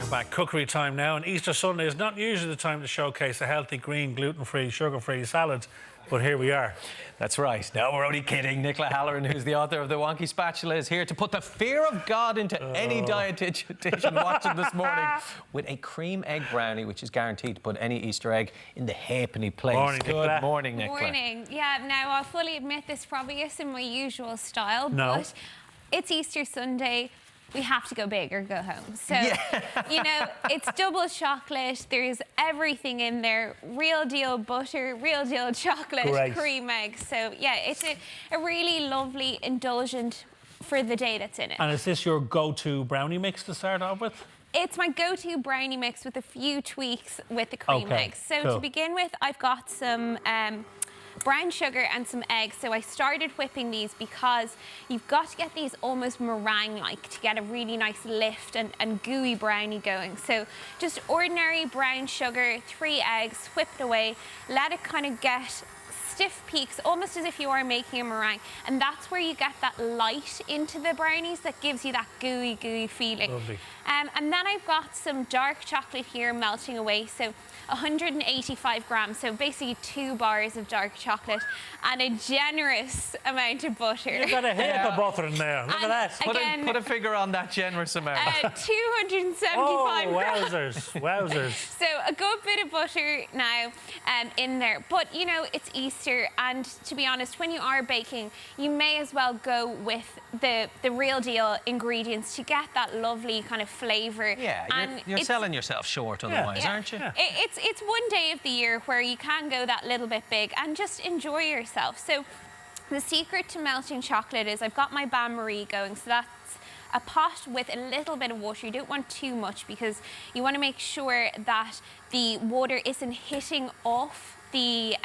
Welcome back. Cookery time now, and Easter Sunday is not usually the time to showcase a healthy, green, gluten-free, sugar-free salad, but here we are. That's right. No, we're only kidding. Nicola Halloran, who's the author of The Wonky Spatula, is here to put the fear of God into any dietitian watching this morning with a cream egg brownie, which is guaranteed to put any Easter egg in the halfpenny place. Morning, Good Nicola. morning, Nicola. Morning. Yeah, now I'll fully admit this probably isn't my usual style, No. but it's Easter Sunday. We have to go big or go home. So, you know, it's double chocolate. There's everything in there. Real deal butter, real deal chocolate, Great. cream eggs. So, yeah, it's a really lovely indulgent for the day that's in it. And is this your go-to brownie mix to start off with? It's my go-to brownie mix with a few tweaks with the cream Okay, eggs. So cool. to begin with, I've got some brown sugar and some eggs. So I started whipping these because you've got to get these almost meringue-like to get a really nice lift and gooey brownie going. So just ordinary brown sugar, 3 eggs, whip it away, let it kind of get stiff peaks, almost as if you are making a meringue, and that's where you get that light into the brownies that gives you that gooey feeling. Lovely. And then I've got some dark chocolate here melting away, so 185 grams, so basically 2 bars of dark chocolate and a generous amount of butter. You've got a heap of butter in there. Look at that. Again, Put a figure on that generous amount. 275 Oh, grams. wowzers, wowzers. So a good bit of butter now in there. But, you know, it's Easter, and to be honest, when you are baking, you may as well go with the real deal ingredients to get that lovely kind of flavour. Yeah, and you're selling yourself short otherwise, aren't you? Yeah. It's one day of the year where you can go that little bit big and just enjoy yourself. So the secret to melting chocolate is I've got my bain-marie going, so that's a pot with a little bit of water. You don't want too much because you want to make sure that the water isn't hitting off the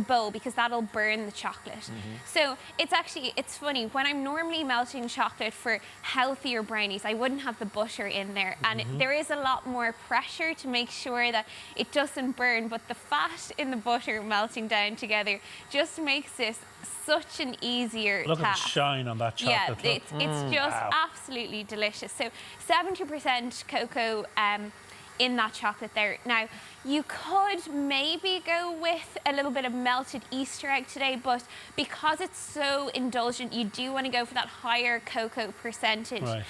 bowl, because that'll burn the chocolate. So it's funny, when I'm normally melting chocolate for healthier brownies, I wouldn't have the butter in there, and there is a lot more pressure to make sure that it doesn't burn, but the fat in the butter melting down together just makes this such an easier Look at the task. shine on that chocolate. Yeah, it's just absolutely delicious. So 70% cocoa in that chocolate there. Now, you could maybe go with a little bit of melted Easter egg today, but because it's so indulgent, you do want to go for that higher cocoa percentage. Right.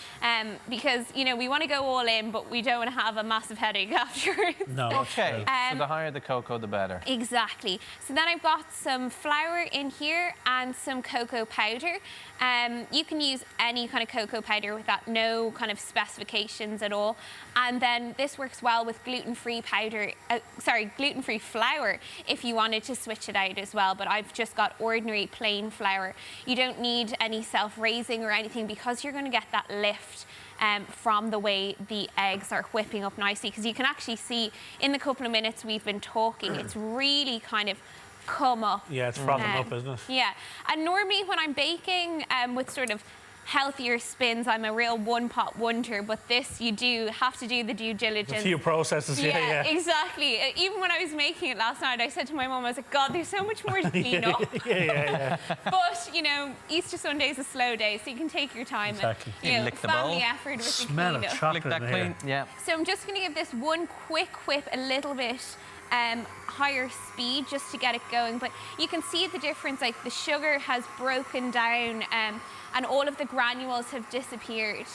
Because, you know, we want to go all in, but we don't want to have a massive headache afterwards. No, Okay, so the higher the cocoa, the better. Exactly. So then I've got some flour in here and some cocoa powder. You can use any kind of cocoa powder with that, no kind of specifications at all. And then this works well with gluten-free powder, gluten-free flour if you wanted to switch it out as well. But I've just got ordinary plain flour. You don't need any self-raising or anything because you're going to get that lift from the way the eggs are whipping up nicely, because you can actually see in the couple of minutes we've been talking, it's really kind of come up. Yeah, it's frothing up, isn't it? Yeah, and normally when I'm baking with sort of healthier spins, I'm a real one-pot wonder, but this you do have to do the due diligence. A few processes, yeah. Exactly. Even when I was making it last night, I said to my mum, I was like, God, there's so much more to clean up. Yeah. But, you know, Easter Sunday is a slow day, so you can take your time. Exactly. And, you know, lick the family bowl. effort with the Smell of cleanup. chocolate Lick that in clean, here. yeah. So I'm just going to give this one quick whip a little bit higher speed just to get it going, but you can see the difference, like the sugar has broken down and all of the granules have disappeared,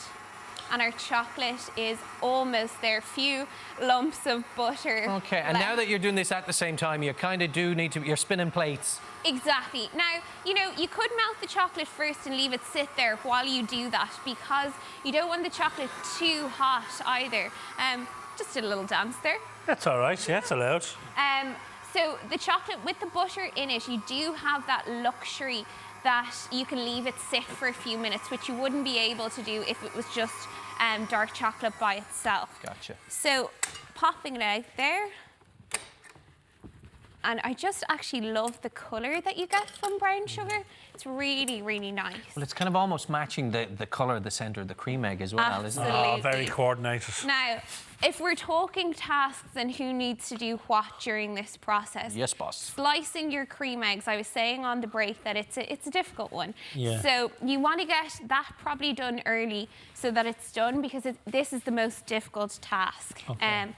and our chocolate is almost there. Few lumps of butter. Okay, and now that you're doing this at the same time, you kind of do need to, you're spinning plates. Exactly. Now, you know, you could melt the chocolate first and leave it sit there while you do that, because you don't want the chocolate too hot either. Just did a little dance there. That's all right, yeah, it's allowed. So the chocolate with the butter in it, you do have that luxury that you can leave it sit for a few minutes, which you wouldn't be able to do if it was just dark chocolate by itself. Gotcha. So popping it out there. And I just actually love the colour that you get from brown sugar. It's really, really nice. Well, it's kind of almost matching the colour of the centre of the cream egg as well, isn't it? Absolutely. Oh, very coordinated. Now, if we're talking tasks and who needs to do what during this process. Yes, boss. Slicing your cream eggs, I was saying on the break that it's a difficult one. Yeah. So you want to get that probably done early so that it's done, because this is the most difficult task. Okay.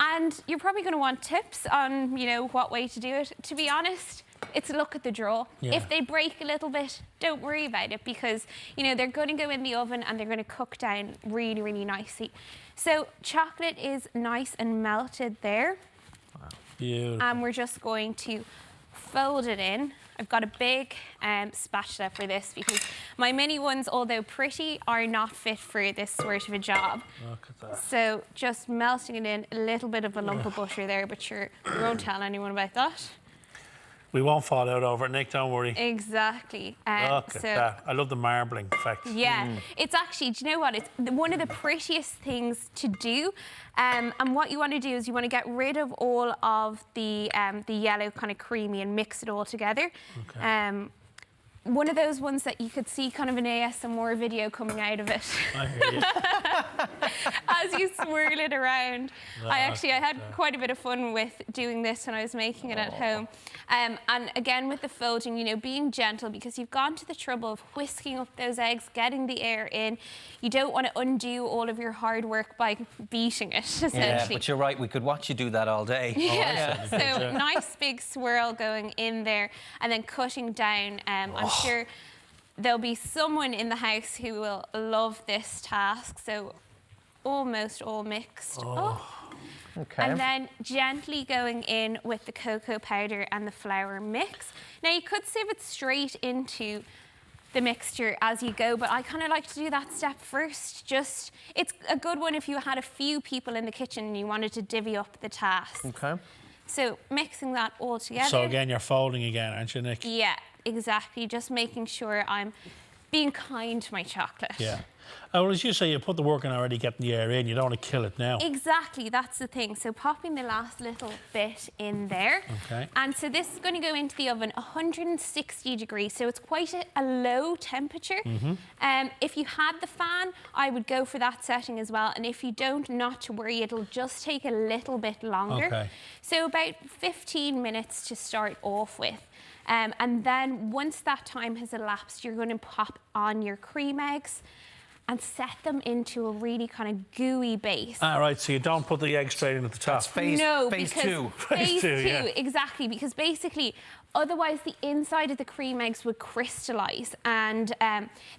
And you're probably going to want tips on, you know, what way to do it. To be honest, it's a look at the draw. Yeah. If they break a little bit, don't worry about it, because, you know, they're going to go in the oven and they're going to cook down really, really nicely. So chocolate is nice and melted there. Wow. Beautiful. And we're just going to fold it in. I've got a big spatula for this, because my mini ones, although pretty, are not fit for this sort of a job. Look at that. So just melting it in, a little bit of a lump of butter there, but sure, we won't tell anyone about that. We won't fall out over it, Nick, don't worry. Exactly. Look at that. I love the marbling effect. Yeah, it's actually, do you know what? It's one of the prettiest things to do. And what you want to do is you want to get rid of all of the yellow kind of creamy and mix it all together. Okay. One of those ones that you could see kind of an ASMR video coming out of it. I hear you. As you swirl it around. I had quite a bit of fun with doing this when I was making it at home. And again, with the folding, you know, being gentle, because you've gone to the trouble of whisking up those eggs, getting the air in. You don't want to undo all of your hard work by beating it, essentially. Yeah, but you're right, we could watch you do that all day. Yeah, so nice big swirl going in there and then cutting down. I'm sure there'll be someone in the house who will love this task. So almost all mixed up. Okay. And then gently going in with the cocoa powder and the flour mix. Now you could sieve it straight into the mixture as you go, but I kind of like to do that step first. Just, it's a good one if you had a few people in the kitchen and you wanted to divvy up the task. Okay. So mixing that all together. So again, you're folding again, aren't you, Nick? Yeah, exactly. Just making sure I'm being kind to my chocolate. Yeah. Well, as you say, you put the work in already, getting the air in. You don't want to kill it now. Exactly, that's the thing. So popping the last little bit in there. Okay. And so this is going to go into the oven 160 degrees. So it's quite a low temperature. If you had the fan, I would go for that setting as well. And if you don't, not to worry, it'll just take a little bit longer. Okay. So about 15 minutes to start off with. And then once that time has elapsed, you're going to pop on your cream eggs and set them into a really kind of gooey base. All right, so you don't put the egg straight in at the top. That's phase two. Phase two, yeah. exactly, because basically, otherwise the inside of the cream eggs would crystallise, and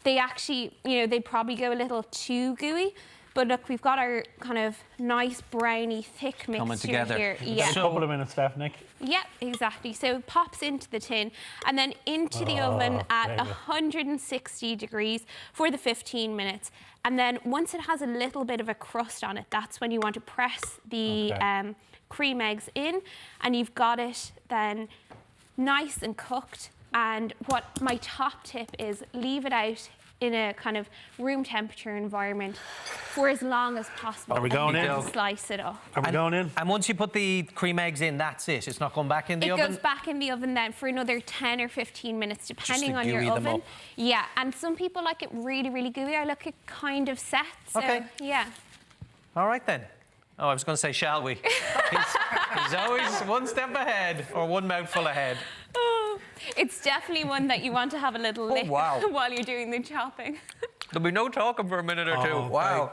they actually, you know, they'd probably go a little too gooey. But look, we've got our kind of nice brownie thick mixture here. Yeah. A couple of minutes left, Nick. Yeah, exactly. So it pops into the tin and then into the oven at 160 degrees for the 15 minutes. And then once it has a little bit of a crust on it, that's when you want to press the cream eggs in, and you've got it then nice and cooked. And what my top tip is, leave it out in a kind of room temperature environment for as long as possible. Are we going in? Slice it up. Are we going in? And once you put the cream eggs in, that's it? It's not going back in the oven? It goes back in the oven then for another 10 or 15 minutes, depending on your oven. Up. Yeah, and some people like it really, really gooey. I like it kind of set, so yeah. All right then. Oh, I was going to say, shall we? he's always one step ahead or one mouthful ahead. It's definitely one that you want to have a little lick while you're doing the chopping. There'll be no talking for a minute or two. Wow.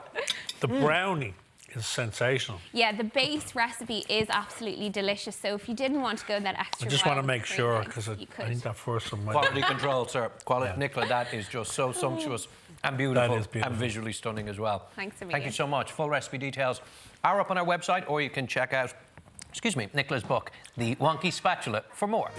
The brownie is sensational. Yeah, the base recipe is absolutely delicious. So if you didn't want to go that extra I just mile want to make with cream sure, eggs, because I you could. think that first one might... Quality control, sir. Quality, Nicola, that is just so sumptuous and beautiful, That is beautiful. and visually stunning as well. Thanks a million. Thank you so much. Full recipe details are up on our website, or you can check out, Nicola's book, The Wonky Spatula, for more.